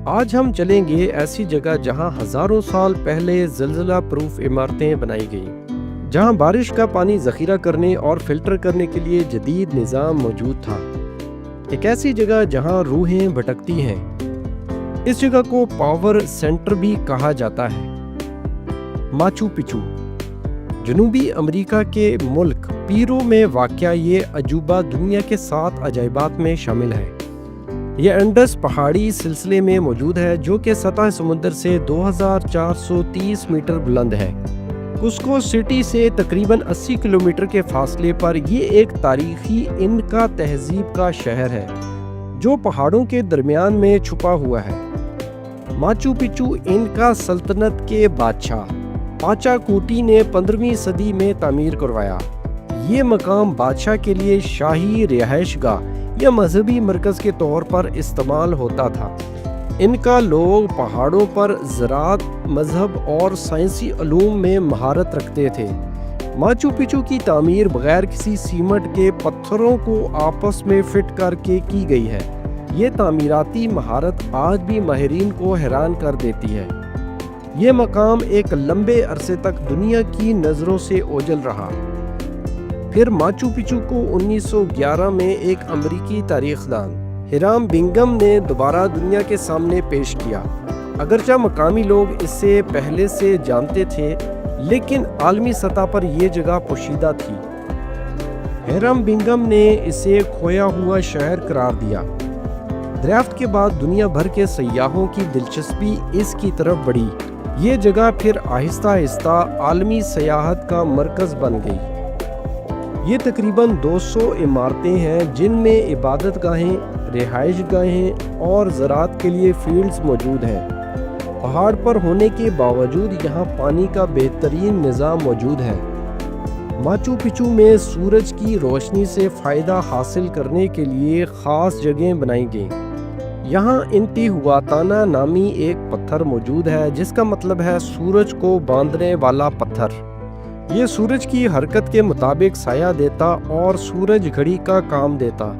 آج ہم چلیں گے ایسی جگہ جہاں ہزاروں سال پہلے زلزلہ پروف عمارتیں بنائی گئیں، جہاں بارش کا پانی ذخیرہ کرنے اور فلٹر کرنے کے لیے جدید نظام موجود تھا۔ ایک ایسی جگہ جہاں روحیں بھٹکتی ہیں۔ اس جگہ کو پاور سینٹر بھی کہا جاتا ہے۔ ماچو پچو جنوبی امریکہ کے ملک پیرو میں واقع یہ عجوبہ دنیا کے 7 عجائبات میں شامل ہے۔ یہ انڈس پہاڑی سلسلے میں موجود ہے جو کہ سطح سمندر سے 2430 میٹر بلند ہے۔ کسکو سٹی سے تقریباً 80 کلومیٹر کے فاصلے پر یہ ایک تاریخی انکا تہذیب کا شہر ہے جو پہاڑوں کے درمیان میں چھپا ہوا ہے۔ ماچو پچو انکا سلطنت کے بادشاہ پاچا کوٹی نے 15ویں صدی میں تعمیر کروایا۔ یہ مقام بادشاہ کے لیے شاہی رہائش گاہ یا مذہبی مرکز کے طور پر استعمال ہوتا تھا۔ انکا لوگ پہاڑوں پر زراعت، مذہب اور سائنسی علوم میں مہارت رکھتے تھے۔ ماچو پچو کی تعمیر بغیر کسی سیمنٹ کے پتھروں کو آپس میں فٹ کر کے کی گئی ہے۔ یہ تعمیراتی مہارت آج بھی ماہرین کو حیران کر دیتی ہے۔ یہ مقام ایک لمبے عرصے تک دنیا کی نظروں سے اوجھل رہا۔ پھر ماچو پچو کو 1911 میں ایک امریکی تاریخ دان ہرام بنگم نے دوبارہ دنیا کے سامنے پیش کیا۔ اگرچہ مقامی لوگ اسے پہلے سے جانتے تھے لیکن عالمی سطح پر یہ جگہ پوشیدہ تھی۔ ہرام بنگم نے اسے کھویا ہوا شہر قرار دیا۔ دریافت کے بعد دنیا بھر کے سیاحوں کی دلچسپی اس کی طرف بڑھی۔ یہ جگہ پھر آہستہ آہستہ عالمی سیاحت کا مرکز بن گئی۔ یہ تقریباً 200 عمارتیں ہیں جن میں عبادت گاہیں، رہائش گاہیں اور زراعت کے لیے فیلڈز موجود ہیں۔ پہاڑ پر ہونے کے باوجود یہاں پانی کا بہترین نظام موجود ہے۔ ماچو پچو میں سورج کی روشنی سے فائدہ حاصل کرنے کے لیے خاص جگہیں بنائی گئیں۔ یہاں انتیہواتانا نامی ایک پتھر موجود ہے جس کا مطلب ہے سورج کو باندھنے والا پتھر۔ یہ سورج کی حرکت کے مطابق سایہ دیتا اور سورج گھڑی کا کام دیتا،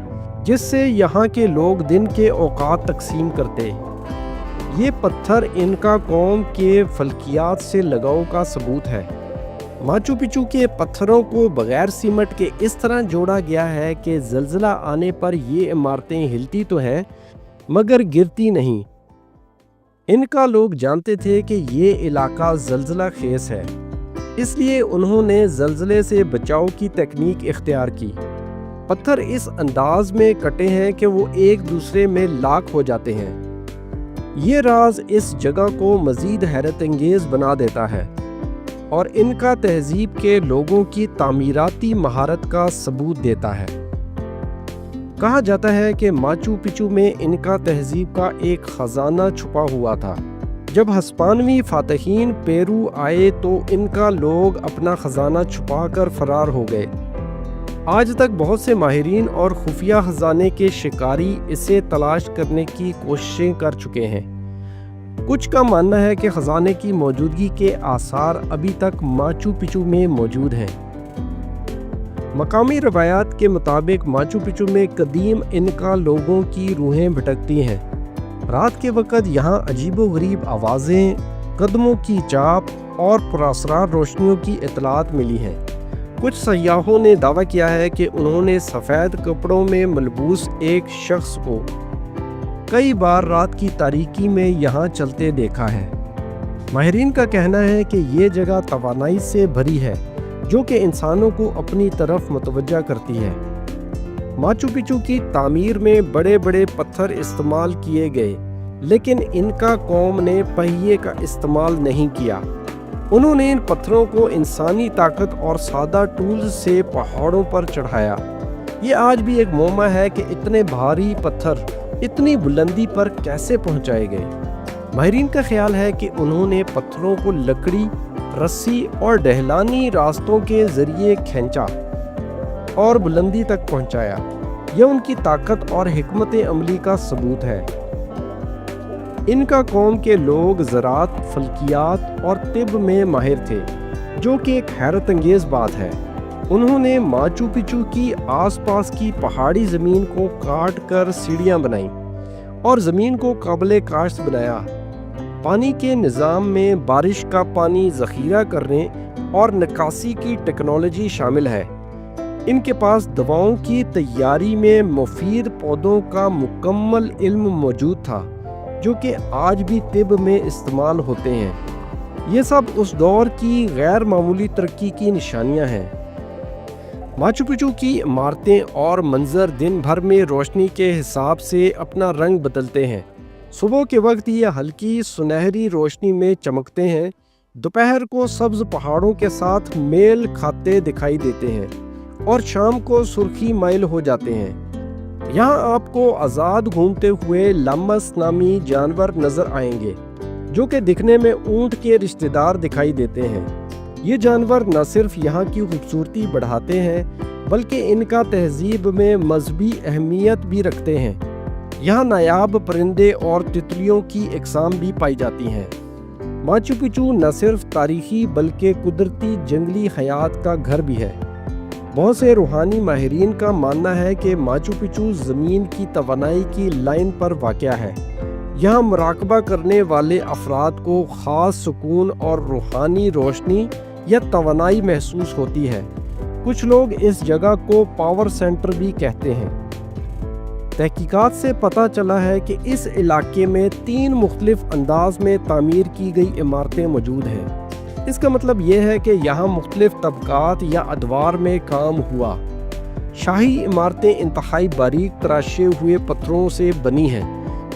جس سے یہاں کے لوگ دن کے اوقات تقسیم کرتے۔ یہ پتھر انکا قوم کے فلکیات سے لگاؤ کا ثبوت ہے۔ ماچو پچو کے پتھروں کو بغیر سیمنٹ کے اس طرح جوڑا گیا ہے کہ زلزلہ آنے پر یہ عمارتیں ہلتی تو ہیں مگر گرتی نہیں۔ انکا لوگ جانتے تھے کہ یہ علاقہ زلزلہ خیز ہے، اس لیے انہوں نے زلزلے سے بچاؤ کی تکنیک اختیار کی۔ پتھر اس انداز میں کٹے ہیں کہ وہ ایک دوسرے میں لاک ہو جاتے ہیں۔ یہ راز اس جگہ کو مزید حیرت انگیز بنا دیتا ہے اور انکا تہذیب کے لوگوں کی تعمیراتی مہارت کا ثبوت دیتا ہے۔ کہا جاتا ہے کہ ماچو پچو میں انکا تہذیب کا ایک خزانہ چھپا ہوا تھا۔ جب ہسپانوی فاتحین پیرو آئے تو انکا لوگ اپنا خزانہ چھپا کر فرار ہو گئے۔ آج تک بہت سے ماہرین اور خفیہ خزانے کے شکاری اسے تلاش کرنے کی کوششیں کر چکے ہیں۔ کچھ کا ماننا ہے کہ خزانے کی موجودگی کے آثار ابھی تک ماچو پچو میں موجود ہیں۔ مقامی روایات کے مطابق ماچو پچو میں قدیم انکا لوگوں کی روحیں بھٹکتی ہیں۔ رات کے وقت یہاں عجیب و غریب آوازیں، قدموں کی چاپ اور پراسرار روشنیوں کی اطلاعات ملی ہیں۔ کچھ سیاحوں نے دعویٰ کیا ہے کہ انہوں نے سفید کپڑوں میں ملبوس ایک شخص کو کئی بار رات کی تاریکی میں یہاں چلتے دیکھا ہے۔ ماہرین کا کہنا ہے کہ یہ جگہ توانائی سے بھری ہے جو کہ انسانوں کو اپنی طرف متوجہ کرتی ہے۔ ماچو پچو کی تعمیر میں بڑے بڑے پتھر استعمال کیے گئے لیکن انکا قوم نے پہیے کا استعمال نہیں کیا۔ انہوں نے ان پتھروں کو انسانی طاقت اور سادہ ٹولز سے پہاڑوں پر چڑھایا۔ یہ آج بھی ایک معمہ ہے کہ اتنے بھاری پتھر اتنی بلندی پر کیسے پہنچائے گئے۔ ماہرین کا خیال ہے کہ انہوں نے پتھروں کو لکڑی، رسی اور ڈھلانی راستوں کے ذریعے کھینچا اور بلندی تک پہنچایا۔ یہ ان کی طاقت اور حکمت عملی کا ثبوت ہے۔ انکا قوم کے لوگ زراعت، فلکیات اور طب میں ماہر تھے جو کہ ایک حیرت انگیز بات ہے۔ انہوں نے ماچو پچو کی آس پاس کی پہاڑی زمین کو کاٹ کر سیڑھیاں بنائیں اور زمین کو قابل کاشت بنایا۔ پانی کے نظام میں بارش کا پانی ذخیرہ کرنے اور نکاسی کی ٹیکنالوجی شامل ہے۔ ان کے پاس دواؤں کی تیاری میں مفید پودوں کا مکمل علم موجود تھا، جو کہ آج بھی طب میں استعمال ہوتے ہیں۔ یہ سب اس دور کی غیر معمولی ترقی کی نشانیاں ہیں۔ ماچو پچو کی عمارتیں اور منظر دن بھر میں روشنی کے حساب سے اپنا رنگ بدلتے ہیں۔ صبح کے وقت یہ ہلکی سنہری روشنی میں چمکتے ہیں، دوپہر کو سبز پہاڑوں کے ساتھ میل کھاتے دکھائی دیتے ہیں، اور شام کو سرخی مائل ہو جاتے ہیں۔ یہاں آپ کو آزاد گھومتے ہوئے لامس نامی جانور نظر آئیں گے، جو کہ دکھنے میں اونٹ کے رشتہ دار دکھائی دیتے ہیں۔ یہ جانور نہ صرف یہاں کی خوبصورتی بڑھاتے ہیں، بلکہ ان کا تہذیب میں مذہبی اہمیت بھی رکھتے ہیں۔ یہاں نایاب پرندے اور تتلیوں کی اقسام بھی پائی جاتی ہیں۔ ماچو پچو نہ صرف تاریخی بلکہ قدرتی جنگلی حیات کا گھر بھی ہے۔ بہت سے روحانی ماہرین کا ماننا ہے کہ ماچو پچو زمین کی توانائی کی لائن پر واقع ہے۔ یہاں مراقبہ کرنے والے افراد کو خاص سکون اور روحانی روشنی یا توانائی محسوس ہوتی ہے۔ کچھ لوگ اس جگہ کو پاور سینٹر بھی کہتے ہیں۔ تحقیقات سے پتہ چلا ہے کہ اس علاقے میں 3 مختلف انداز میں تعمیر کی گئی عمارتیں موجود ہیں۔ اس کا مطلب یہ ہے کہ یہاں مختلف طبقات یا ادوار میں کام ہوا۔ شاہی عمارتیں انتہائی باریک تراشے ہوئے پتھروں سے بنی ہیں،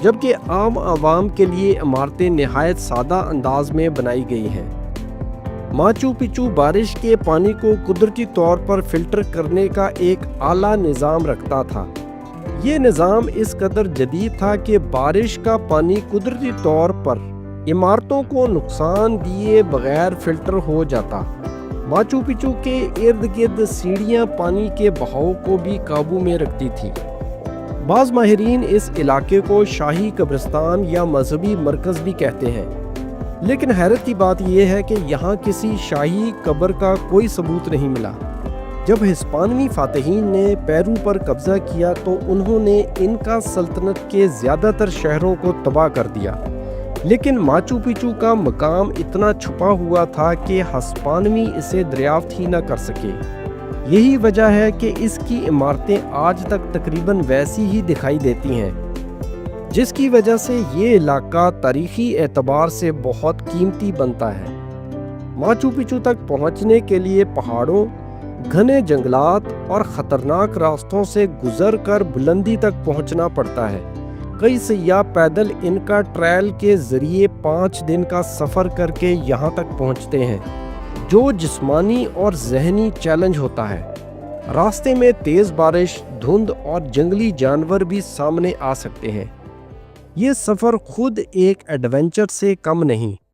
جبکہ عام عوام کے لیے عمارتیں نہایت سادہ انداز میں بنائی گئی ہیں۔ ماچو پچو بارش کے پانی کو قدرتی طور پر فلٹر کرنے کا ایک اعلیٰ نظام رکھتا تھا۔ یہ نظام اس قدر جدید تھا کہ بارش کا پانی قدرتی طور پر عمارتوں کو نقصان دیے بغیر فلٹر ہو جاتا۔ ماچو پچو کے ارد گرد سیڑھیاں پانی کے بہاؤ کو بھی قابو میں رکھتی تھیں۔ بعض ماہرین اس علاقے کو شاہی قبرستان یا مذہبی مرکز بھی کہتے ہیں، لیکن حیرت کی بات یہ ہے کہ یہاں کسی شاہی قبر کا کوئی ثبوت نہیں ملا۔ جب ہسپانوی فاتحین نے پیرو پر قبضہ کیا تو انہوں نے انکا سلطنت کے زیادہ تر شہروں کو تباہ کر دیا، لیکن ماچو پچو کا مقام اتنا چھپا ہوا تھا کہ ہسپانوی اسے دریافت ہی نہ کر سکے۔ یہی وجہ ہے کہ اس کی عمارتیں آج تک تقریباً ویسی ہی دکھائی دیتی ہیں، جس کی وجہ سے یہ علاقہ تاریخی اعتبار سے بہت قیمتی بنتا ہے۔ ماچو پچو تک پہنچنے کے لیے پہاڑوں، گھنے جنگلات اور خطرناک راستوں سے گزر کر بلندی تک پہنچنا پڑتا ہے۔ کئی سیاح پیدل انکا ٹریل کے ذریعے 5 دن کا سفر کر کے یہاں تک پہنچتے ہیں، جو جسمانی اور ذہنی چیلنج ہوتا ہے۔ راستے میں تیز بارش، دھند اور جنگلی جانور بھی سامنے آ سکتے ہیں۔ یہ سفر خود ایک ایڈونچر سے کم نہیں۔